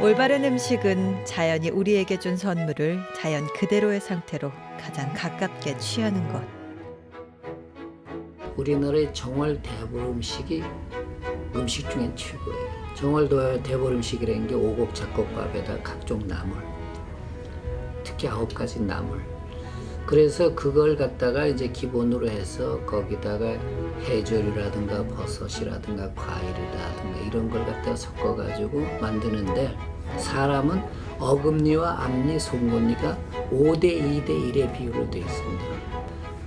올바른 음식은 자연이 우리에게 준 선물을 자연 그대로의 상태로 가장 가깝게 취하는 것. 우리나라의 정월 대보름 음식이 음식 중엔 최고예요. 정월 대보름 음식이라는 게 오곡 잡곡밥에다 각종 나물, 특히 9가지 나물. 그래서 그걸 갖다가 이제 기본으로 해서 거기다가 해조류라든가 버섯이라든가 과일이라든가 이런 걸 갖다가 섞어가지고 만드는데, 사람은 어금니와 앞니, 송곳니가 5대 2대 1의 비율로 되어 있습니다.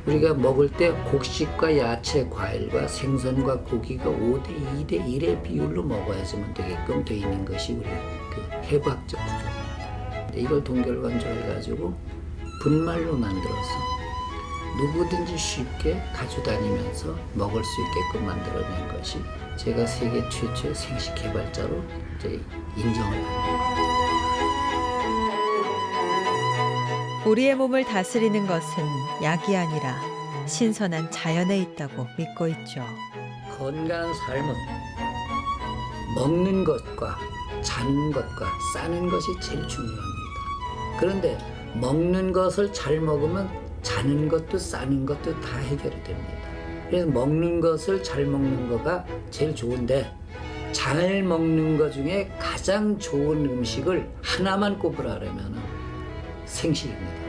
우리가 먹을 때 곡식과 야채, 과일과 생선과 고기가 5대 2대 1의 비율로 먹어야지만 되게끔 되어 있는 것이 우리 그 해부학적 구조입니다. 이걸 동결건조해가지고 분말로 만들어서 누구든지 쉽게 가져다니면서 먹을 수 있게끔 만들어낸 것이 제가 세계 최초의 생식 개발자로 이제 인정을 받는 겁니다. 우리의 몸을 다스리는 것은 약이 아니라 신선한 자연에 있다고 믿고 있죠. 건강한 삶은 먹는 것과 자는 것과 싸는 것이 제일 중요합니다. 그런데 먹는 것을 잘 먹으면 자는 것도 싸는 것도 다 해결이 됩니다. 그래서 먹는 것을 잘 먹는 거가 제일 좋은데, 잘 먹는 것 중에 가장 좋은 음식을 하나만 꼽으라면 생식입니다.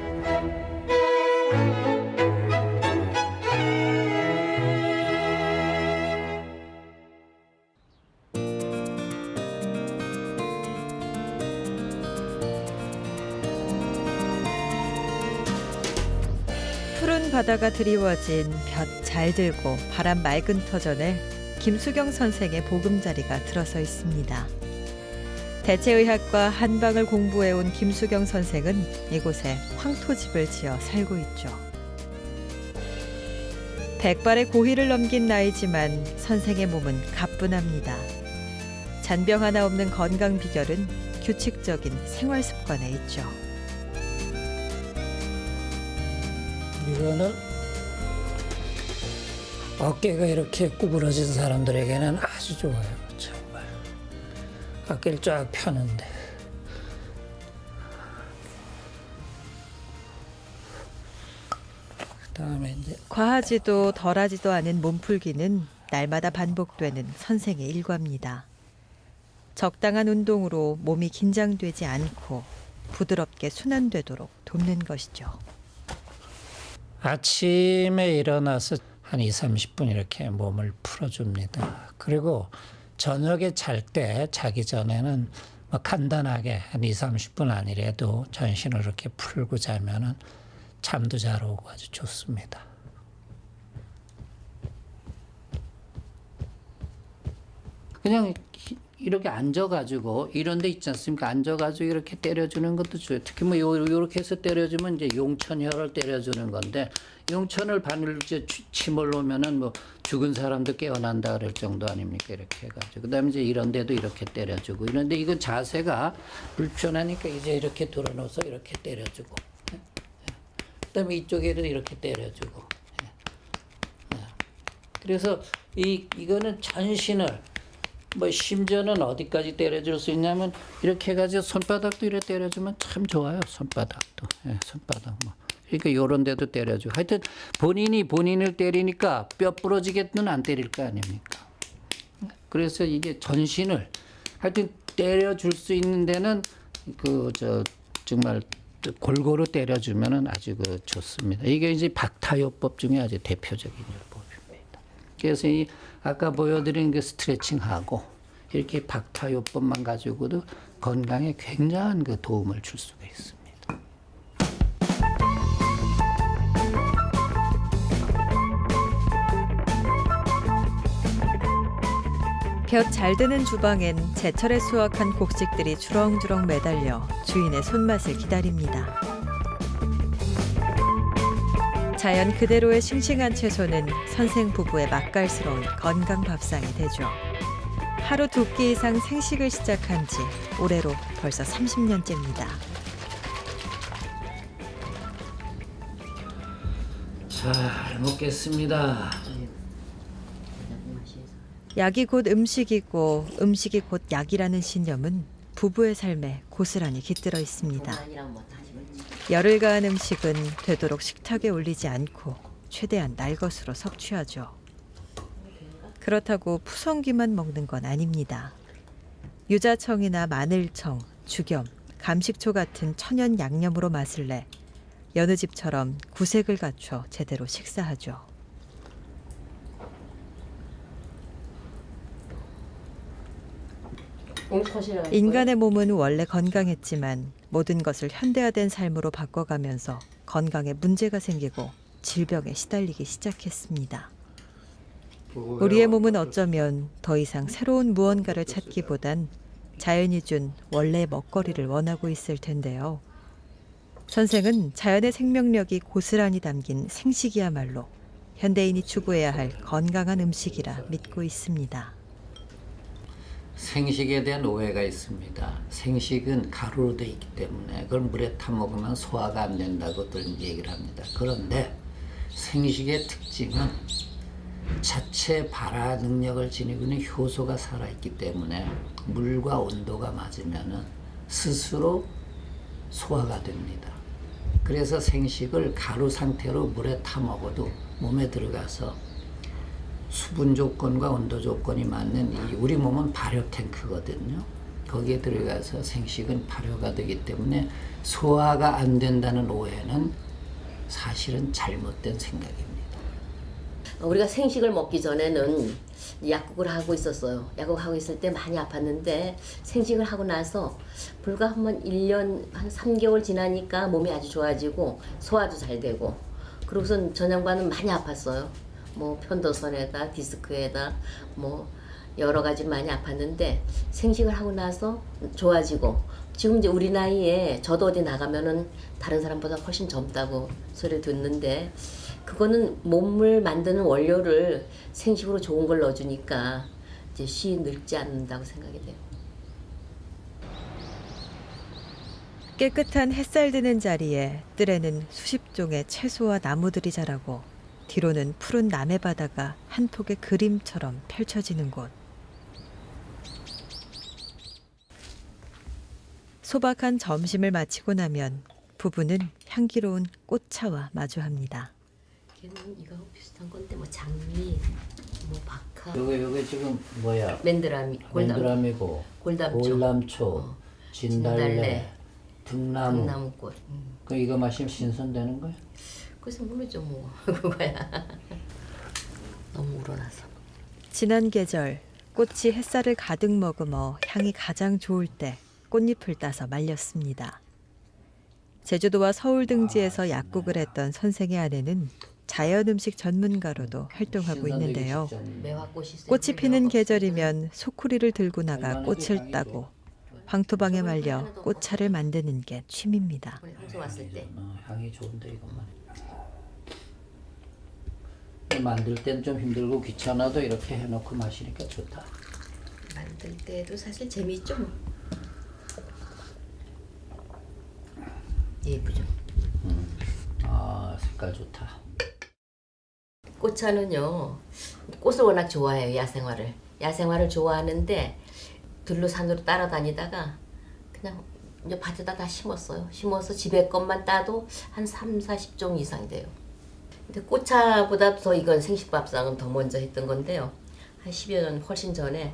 푸른 바다가 드리워진 볕 잘 들고 바람 맑은 터전에 김수경 선생의 보금자리가 들어서 있습니다. 대체의학과 한방을 공부해온 김수경 선생은 이곳에 황토집을 지어 살고 있죠. 백발의 고희를 넘긴 나이지만 선생의 몸은 가뿐합니다. 잔병 하나 없는 건강 비결은 규칙적인 생활 습관에 있죠. 이거는 어깨가 이렇게 구부러진 사람들에게는 아주 좋아요. 정말 어깨를 쫙 펴는데, 그다음에 이제 과하지도 덜하지도 않은 몸풀기는 날마다 반복되는 선생의 일과입니다. 적당한 운동으로 몸이 긴장되지 않고 부드럽게 순환되도록 돕는 것이죠. 아침에 일어나서 한 20-30분 이렇게 몸을 풀어줍니다. 그리고 저녁에 자기 전에는 뭐 간단하게 한 20-30분 아니래도 전신을 이렇게 풀고 자면은 잠도 잘 오고 아주 좋습니다. 그냥 이렇게 앉아가지고 이런 데 있지 않습니까? 앉아가지고 이렇게 때려주는 것도 좋아요. 특히 뭐 요렇게 해서 때려주면 이제 용천혈을 때려주는 건데, 용천을 바늘 이제 침을 놓으면은 뭐 죽은 사람도 깨어난다 그럴 정도 아닙니까? 이렇게 해가지고. 그 다음에 이제 이런 데도 이렇게 때려주고. 이런데 이거 자세가 불편하니까 이제 이렇게 돌아놓아서 이렇게 때려주고. 그 다음에 이쪽에도 이렇게 때려주고. 그래서 이거는 전신을, 뭐 심지어는 어디까지 때려줄 수 있냐면 이렇게 해가지고 손바닥도 이렇게 때려주면 참 좋아요. 손바닥도. 손바닥 뭐. 그러니까 요런 데도 때려주고. 하여튼 본인이 본인을 때리니까 뼈 부러지겠는 안 때릴 거 아닙니까? 그래서 이게 전신을 하여튼 때려줄 수 있는 데는 정말 골고루 때려주면은 아주 좋습니다. 이게 이제 박타요법 중에 아주 대표적인 요법입니다. 그래서 아까 보여드린 그 스트레칭하고 이렇게 박타요법만 가지고도 건강에 굉장한 그 도움을 줄 수가 있습니다. 볕 잘 드는 주방엔 제철에 수확한 곡식들이 주렁주렁 매달려 주인의 손맛을 기다립니다. 자연 그대로의 싱싱한 채소는 선생 부부의 맛깔스러운 건강 밥상이 되죠. 하루 2끼 이상 생식을 시작한 지 올해로 벌써 30년째입니다. 잘 먹겠습니다. 약이 곧 음식이고 음식이 곧 약이라는 신념은 부부의 삶에 고스란히 깃들어 있습니다. 열을 가한 음식은 되도록 식탁에 올리지 않고 최대한 날 것으로 섭취하죠. 그렇다고 푸성기만 먹는 건 아닙니다. 유자청이나 마늘청, 죽염, 감식초 같은 천연 양념으로 맛을 내 여느 집처럼 구색을 갖춰 제대로 식사하죠. 인간의 몸은 원래 건강했지만 모든 것을 현대화된 삶으로 바꿔가면서 건강에 문제가 생기고 질병에 시달리기 시작했습니다. 우리의 몸은 어쩌면 더 이상 새로운 무언가를 찾기보단 자연이 준 원래의 먹거리를 원하고 있을 텐데요. 선생은 자연의 생명력이 고스란히 담긴 생식이야말로 현대인이 추구해야 할 건강한 음식이라 믿고 있습니다. 생식에 대한 오해가 있습니다. 생식은 가루로 되어 있기 때문에 그걸 물에 타 먹으면 소화가 안 된다고들 얘기를 합니다. 그런데 생식의 특징은 자체 발화 능력을 지니고 있는 효소가 살아있기 때문에 물과 온도가 맞으면 스스로 소화가 됩니다. 그래서 생식을 가루 상태로 물에 타 먹어도 몸에 들어가서 수분 조건과 온도 조건이 맞는 우리 몸은 발효 탱크거든요. 거기에 들어가서 생식은 발효가 되기 때문에 소화가 안 된다는 오해는 사실은 잘못된 생각입니다. 우리가 생식을 먹기 전에는 약국을 하고 있었어요. 약국하고 있을 때 많이 아팠는데 생식을 하고 나서 불과 한 1년 한 3개월 지나니까 몸이 아주 좋아지고 소화도 잘 되고 그러고선 저녁반은 많이 아팠어요. 뭐 편도선에다 디스크에다 뭐 여러 가지 많이 아팠는데 생식을 하고 나서 좋아지고 지금 이제 우리 나이에 저도 어디 나가면은 다른 사람보다 훨씬 젊다고 소리를 듣는데 그거는 몸을 만드는 원료를 생식으로 좋은 걸 넣어주니까 이제 쉬 늙지 않는다고 생각이 돼요. 깨끗한 햇살 드는 자리에 뜰에는 수십 종의 채소와 나무들이 자라고 뒤로는 푸른 남해 바다가 한 폭의 그림처럼 펼쳐지는 곳. 소박한 점심을 마치고 나면 부부는 향기로운 꽃차와 마주합니다. 걔는 이거 비슷한 건데 뭐 장미, 뭐 박하, 요게 지금 뭐야? 맨드라미, 맨드라미고 골람초, 진달래, 등나무. 등나무꽃. 그 이거 마시면 신선되는 거야? 그래서 모르죠 뭐 그거야. 너무 우러나서. 지난 계절 꽃이 햇살을 가득 머금어 향이 가장 좋을 때 꽃잎을 따서 말렸습니다. 제주도와 서울 등지에서 약국을 했던 선생의 아내는 자연 음식 전문가로도 활동하고 있는데요. 매화꽃이 있어요. 꽃이 피는 계절이면 소쿠리를 들고 나가 꽃을 따고 황토방에 말려 꽃차를 만드는 게 취미입니다. 우리 항소 왔을 때 향이 좋은데 이것만. 만들 땐 좀 힘들고 귀찮아도 이렇게 해놓고 마시니까 좋다. 만들 때도 사실 재미있죠 뭐. 예쁘죠. 아 색깔 좋다. 꽃차는요 꽃을 워낙 좋아해요. 야생화를 좋아하는데 들로 산으로 따라다니다가 그냥 이제 밭에다 다 심었어요. 심어서 집에 것만 따도 한 30-40종 이상 돼요. 근데 꽃차보다 더 이건 생식밥상은 더 먼저 했던 건데요. 한 10여 년 훨씬 전에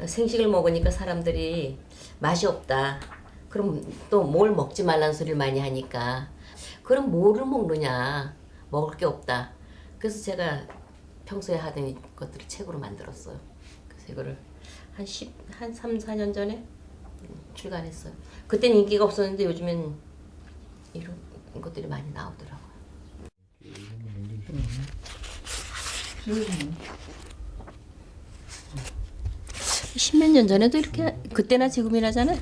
생식을 먹으니까 사람들이 맛이 없다. 그럼 또 뭘 먹지 말라는 소리를 많이 하니까 그럼 뭐를 먹느냐. 먹을 게 없다. 그래서 제가 평소에 하던 것들을 책으로 만들었어요. 그래서 이거를 한 3, 4년 전에 출간했어요. 그때는 인기가 없었는데 요즘엔 이런 것들이 많이 나오더라고요. 십몇 년 전에도 이렇게 그때나 지금이나잖아요.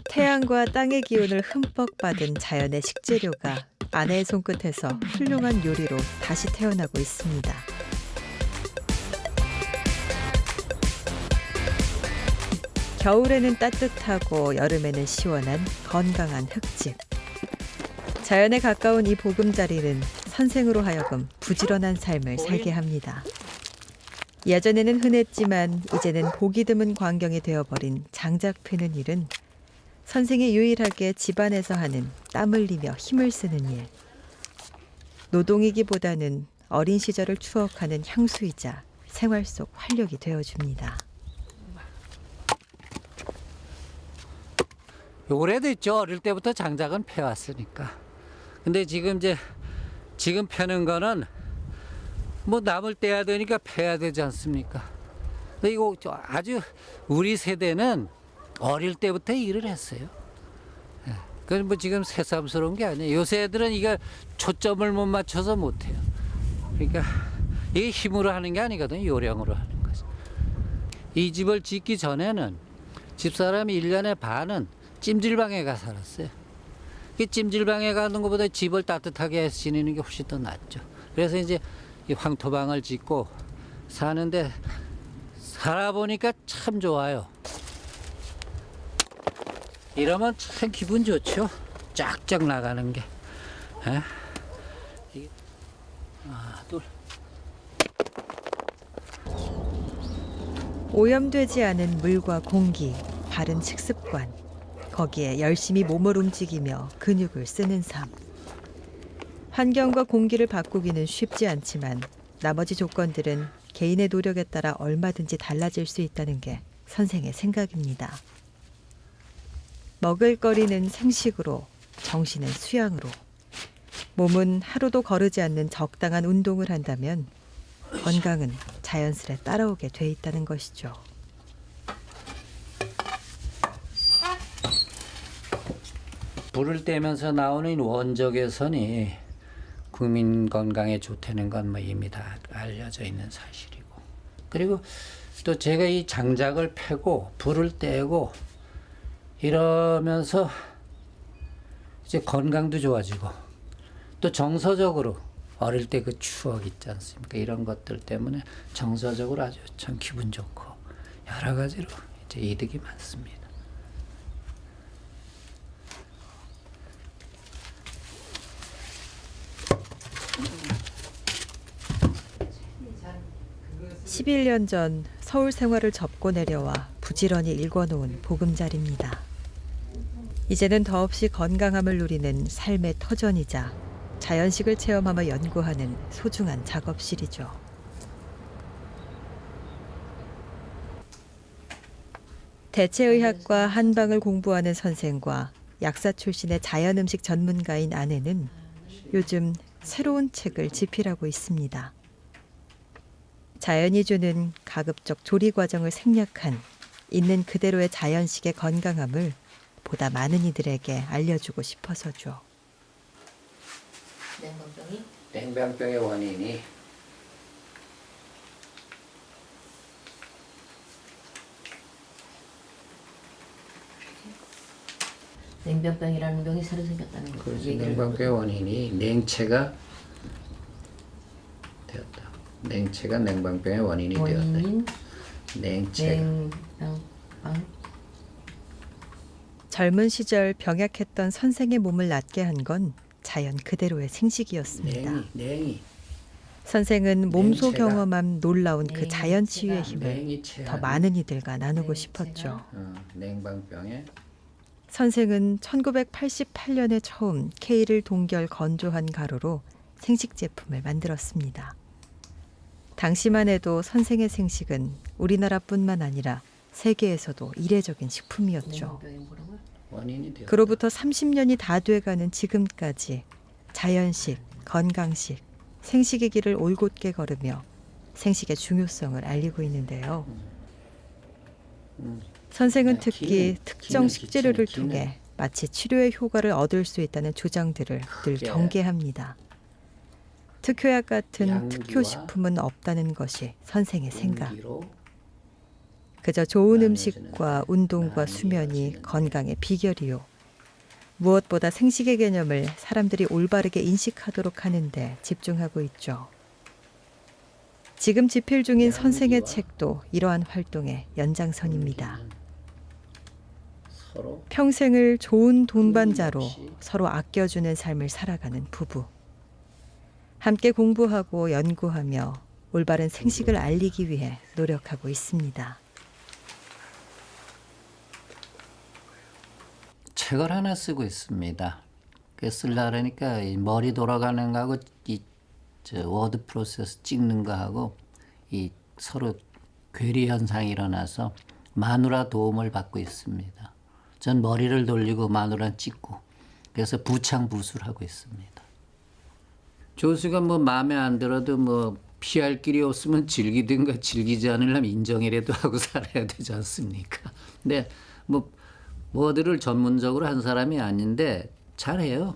태양과 땅의 기운을 흠뻑 받은 자연의 식재료가 아내의 손끝에서 훌륭한 요리로 다시 태어나고 있습니다. 겨울에는 따뜻하고 여름에는 시원한 건강한 흙집. 자연에 가까운 이 보금자리는 선생으로 하여금 부지런한 삶을 살게 합니다. 예전에는 흔했지만 이제는 보기 드문 광경이 되어버린 장작 패는 일은 선생이 유일하게 집안에서 하는 땀 흘리며 힘을 쓰는 일. 노동이기보다는 어린 시절을 추억하는 향수이자 생활 속 활력이 되어줍니다. 오래됐죠. 어릴 때부터 장작은 패왔으니까. 근데 지금 패는 거는 뭐 남을 떼야 되니까 패야 되지 않습니까? 근데 이거 아주 우리 세대는 어릴 때부터 일을 했어요. 그건 뭐 지금 새삼스러운 게 아니에요. 요새 애들은 이거 초점을 못 맞춰서 못 해요. 그러니까 이게 힘으로 하는 게 아니거든요. 요령으로 하는 거죠. 이 집을 짓기 전에는 집사람이 1년에 반은 찜질방에 가 살았어요. 이 찜질방에 가는 것보다 집을 따뜻하게 지내는 게 훨씬 더 낫죠. 그래서 이제 이 황토방을 짓고 사는데 살아보니까 참 좋아요. 이러면 참 기분 좋죠. 쫙쫙 나가는 게. 이게 하나, 둘. 오염되지 않은 물과 공기, 바른 식습관, 거기에 열심히 몸을 움직이며 근육을 쓰는 삶. 환경과 공기를 바꾸기는 쉽지 않지만 나머지 조건들은 개인의 노력에 따라 얼마든지 달라질 수 있다는 게 선생의 생각입니다. 먹을거리는 생식으로, 정신은 수양으로, 몸은 하루도 거르지 않는 적당한 운동을 한다면 건강은 자연스레 따라오게 돼 있다는 것이죠. 불을 떼면서 나오는 원적외선이 국민 건강에 좋다는 건 뭐 이미 다 알려져 있는 사실이고, 그리고 또 제가 이 장작을 패고 불을 떼고 이러면서 이제 건강도 좋아지고 또 정서적으로 어릴 때 그 추억 있지 않습니까? 이런 것들 때문에 정서적으로 아주 참 기분 좋고 여러 가지로 이제 이득이 많습니다. (11) 년 전 서울 생활을 접고 내려와 부지런히 일궈놓은 보금자리입니다. 이제는 더없이 건강함을 누리는 삶의 터전이자 자연식을 체험하며 연구하는 소중한 작업실이죠. 대체의학과 한방을 공부하는 선생과 약사 출신의 자연음식 전문가인 아내는 요즘 새로운 책을 집필하고 있습니다. 자연이 주는 가급적 조리 과정을 생략한 있는 그대로의 자연식의 건강함을 보다 많은 이들에게 알려주고 싶어서죠. 냉방병이? 냉방병의 원인이 냉방병이라는 병이 새로 생겼다는 거죠. 그렇죠. 냉방병의 원인이 냉체가 되었다. 냉체가 냉방병의 원인이 원인인 되었다. 냉체가. 냉방병. 젊은 시절 병약했던 선생의 몸을 낫게 한 건 자연 그대로의 생식이었습니다. 냉이. 선생은 몸소 냉체가- 경험한 놀라운 그 자연 치유의 냉체가- 힘을 냉이 체한 더 많은 이들과 나누고 냉체가- 싶었죠. 냉방병의 선생은 1988년에 처음 K를 동결 건조한 가루로 생식 제품을 만들었습니다. 당시만 해도 선생의 생식은 우리나라뿐만 아니라 세계에서도 이례적인 식품이었죠. 냉방병이 뭐라고요? 원인이 되었다. 그로부터 30년이 다 돼가는 지금까지 자연식, 건강식, 생식의 길을 올곧게 걸으며 생식의 중요성을 알리고 있는데요. 선생은 특히 기능, 특정 기능, 식재료를 기능. 통해 마치 치료의 효과를 얻을 수 있다는 주장들을 늘 크게 경계합니다. 특효약 같은 양기와 특효식품은 없다는 것이 선생의 생각. 공기로 그저 좋은 나뉘어지는 음식과 운동과 나뉘어지는 수면이 건강의 비결이요. 무엇보다 생식의 개념을 사람들이 올바르게 인식하도록 하는데 집중하고 있죠. 지금 집필 중인 선생의 양기와 책도 이러한 활동의 연장선입니다. 서로 평생을 좋은 동반자로 서로 아껴주는 삶을 살아가는 부부. 함께 공부하고 연구하며 올바른 생식을 알리기 위해 노력하고 있습니다. 책을 하나 쓰고 있습니다. 그 쓰려고 그러니까 이 머리 돌아가는 거하고 저 워드 프로세스 찍는 거하고 이 서로 괴리 현상이 일어나서 마누라 도움을 받고 있습니다. 전 머리를 돌리고 마누라 찍고 그래서 부창부술하고 있습니다. 조수가 뭐 마음에 안 들어도 뭐 피할 길이 없으면 즐기든가 즐기지 않으려면 인정이라도 하고 살아야 되지 않습니까? 근데 뭐 워드를 전문적으로 한 사람이 아닌데 잘해요.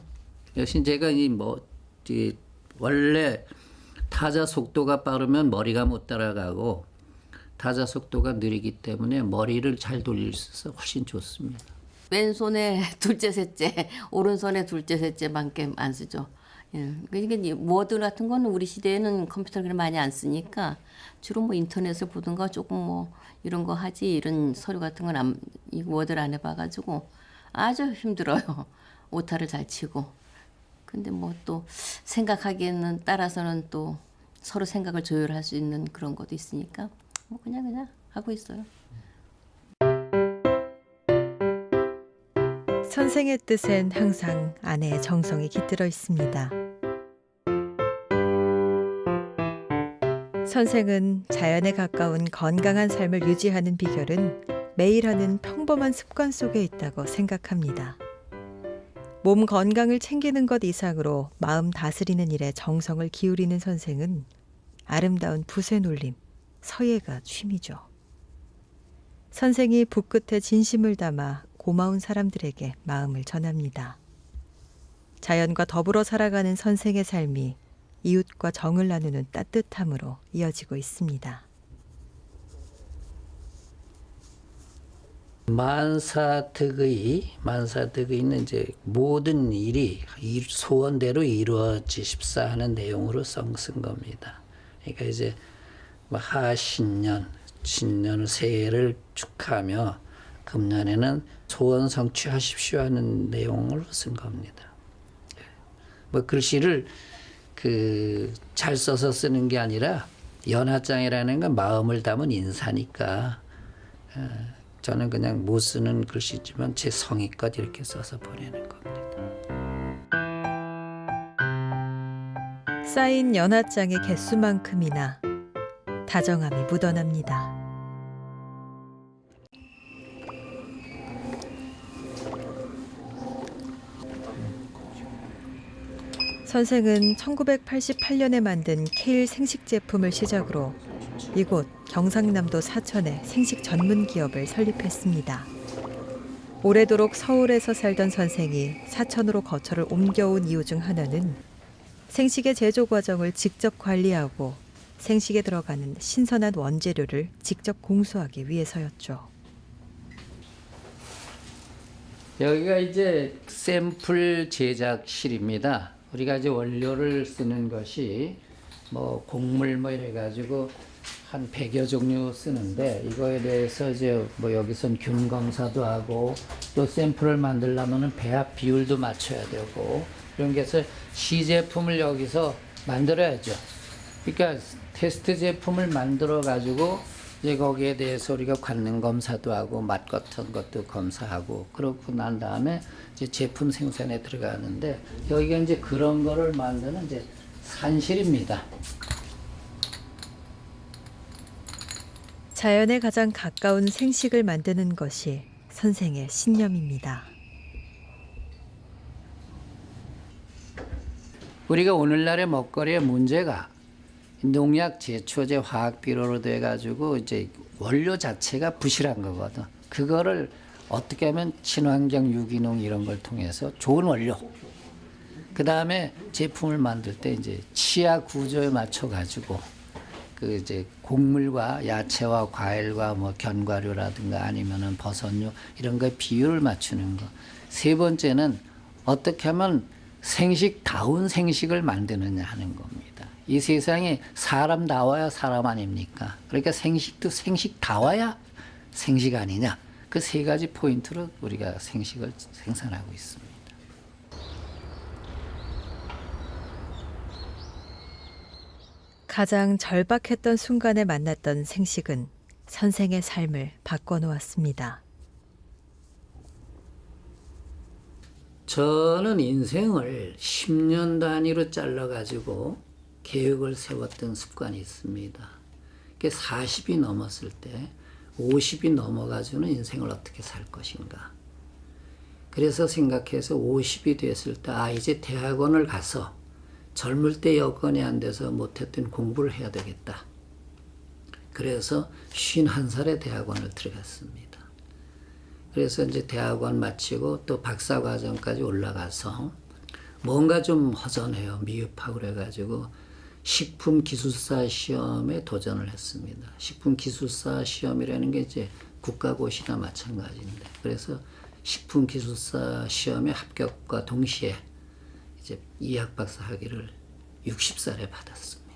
역시 제가 원래 타자 속도가 빠르면 머리가 못 따라가고 타자 속도가 느리기 때문에 머리를 잘 돌릴 수 있어서 훨씬 좋습니다. 왼손에 둘째, 셋째, 오른손에 둘째, 셋째밖에 안 쓰죠. 예. 그러니까 워드 같은 거는 우리 시대에는 컴퓨터를 많이 안 쓰니까 주로 뭐 인터넷을 보든가 조금 뭐 이런 거 하지 이런 서류 같은 건 이 워드를 안 해봐가지고 아주 힘들어요. 오타를 잘 치고. 근데 뭐 또 생각하기에는 따라서는 또 서로 생각을 조율할 수 있는 그런 것도 있으니까 뭐 그냥 하고 있어요. 선생의 뜻엔 항상 아내의 정성이 깃들어 있습니다. 선생은 자연에 가까운 건강한 삶을 유지하는 비결은 매일 하는 평범한 습관 속에 있다고 생각합니다. 몸 건강을 챙기는 것 이상으로 마음 다스리는 일에 정성을 기울이는 선생은 아름다운 붓의 놀림, 서예가 취미죠. 선생이 붓 끝에 진심을 담아 고마운 사람들에게 마음을 전합니다. 자연과 더불어 살아가는 선생의 삶이 이웃과 정을 나누는 따뜻함으로 이어지고 있습니다. 만사득의는 이제 모든 일이 소원대로 이루어지십사 하는 내용으로 쓴 겁니다. 그러니까 이제 신년 새해를 축하하며 금년에는 소원 성취하십시오 하는 내용을 쓴 겁니다. 뭐 글씨를 잘 써서 쓰는 게 아니라 연하장이라는 건 마음을 담은 인사니까 저는 그냥 못 쓰는 글씨지만 제 성의껏 이렇게 써서 보내는 겁니다. 쌓인 연하장의 개수만큼이나 다정함이 묻어납니다. 선생은 1988년에 만든 케일 생식 제품을 시작으로 이곳 경상남도 사천에 생식 전문 기업을 설립했습니다. 오래도록 서울에서 살던 선생이 사천으로 거처를 옮겨온 이유 중 하나는 생식의 제조 과정을 직접 관리하고 생식에 들어가는 신선한 원재료를 직접 공수하기 위해서였죠. 여기가 이제 샘플 제작실입니다. 우리가 이제 원료를 쓰는 것이 뭐 곡물 뭐 이래가지고 한 100여 종류 쓰는데 이거에 대해서 이제 뭐 여기선 균 검사도 하고 또 샘플을 만들려면은 배합 비율도 맞춰야 되고 그런 게 해서 시제품을 여기서 만들어야죠. 그러니까 테스트 제품을 만들어 가지고 이제 거기에 대해서 우리가 관능 검사도 하고 맛 같은 것도 검사하고 그러고 난 다음에 이제 제품 생산에 들어가는데 여기가 이제 그런 거를 만드는 이제 산실입니다. 자연에 가장 가까운 생식을 만드는 것이 선생의 신념입니다. 우리가 오늘날의 먹거리의 문제가 농약, 제초제, 화학 비료로 돼 가지고 이제 원료 자체가 부실한 거거든. 그거를 어떻게 하면 친환경 유기농 이런 걸 통해서 좋은 원료. 그다음에 제품을 만들 때 이제 치아 구조에 맞춰 가지고 그 이제 곡물과 야채와 과일과 뭐 견과류라든가 아니면은 버섯류 이런 거에 비율을 맞추는 거. 세 번째는 어떻게 하면 생식다운 생식을 만드느냐 하는 겁니다. 이 세상에 사람 나와야 사람 아닙니까? 그러니까 생식도 생식 다와야 생식 아니냐? 그 세 가지 포인트로 우리가 생식을 생산하고 있습니다. 가장 절박했던 순간에 만났던 생식은 선생의 삶을 바꿔놓았습니다. 저는 인생을 10년 단위로 잘라가지고 계획을 세웠던 습관이 있습니다. 40이 넘었을 때 50이 넘어가지고는 인생을 어떻게 살 것인가. 그래서 생각해서 50이 됐을 때 이제 대학원을 가서 젊을 때 여건이 안 돼서 못했던 공부를 해야 되겠다. 그래서 51살에 대학원을 들어갔습니다. 그래서 이제 대학원 마치고 또 박사과정까지 올라가서 뭔가 좀 허전해요. 미흡하고 그래가지고 식품기술사 시험에 도전을 했습니다. 식품기술사 시험이라는 게 이제 국가고시나 마찬가지인데, 그래서 식품기술사 시험에 합격과 동시에 이제 이학 박사 학위를 60살에 받았습니다.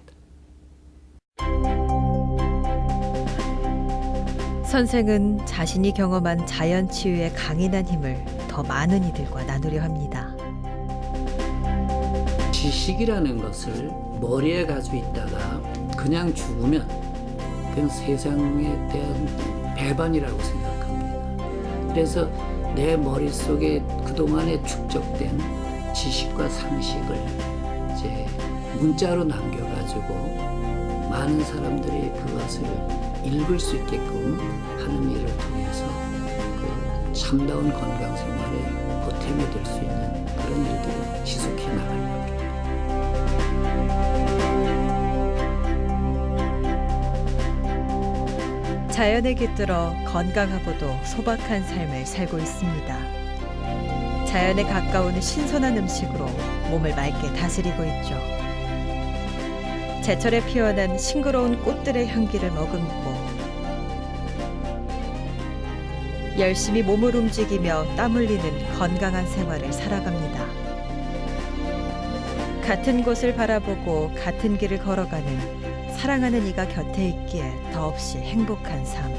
선생은 자신이 경험한 자연 치유의 강인한 힘을 더 많은 이들과 나누려 합니다. 지식이라는 것을 머리에 가지고 있다가 그냥 죽으면 그건 세상에 대한 배반이라고 생각합니다. 그래서 내 머릿속에 그동안에 축적된 지식과 상식을 이제 문자로 남겨가지고 많은 사람들이 그것을 읽을 수 있게끔 하는 일을 통해서 그 참다운 건강 생활에 보탬이 될 수 있는 그런 일들을 지속해 나가려고 합니다. 자연에 깃들어 건강하고도 소박한 삶을 살고 있습니다. 자연에 가까운 신선한 음식으로 몸을 맑게 다스리고 있죠. 제철에 피어난 싱그러운 꽃들의 향기를 머금고 열심히 몸을 움직이며 땀 흘리는 건강한 생활을 살아갑니다. 같은 곳을 바라보고 같은 길을 걸어가는 사랑하는 이가 곁에 있기에 더없이 행복한 삶.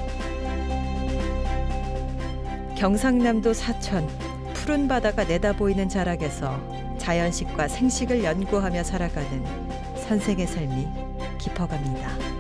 경상남도 사천 푸른 바다가 내다보이는 자락에서 자연식과 생식을 연구하며 살아가는 선생의 삶이 깊어갑니다.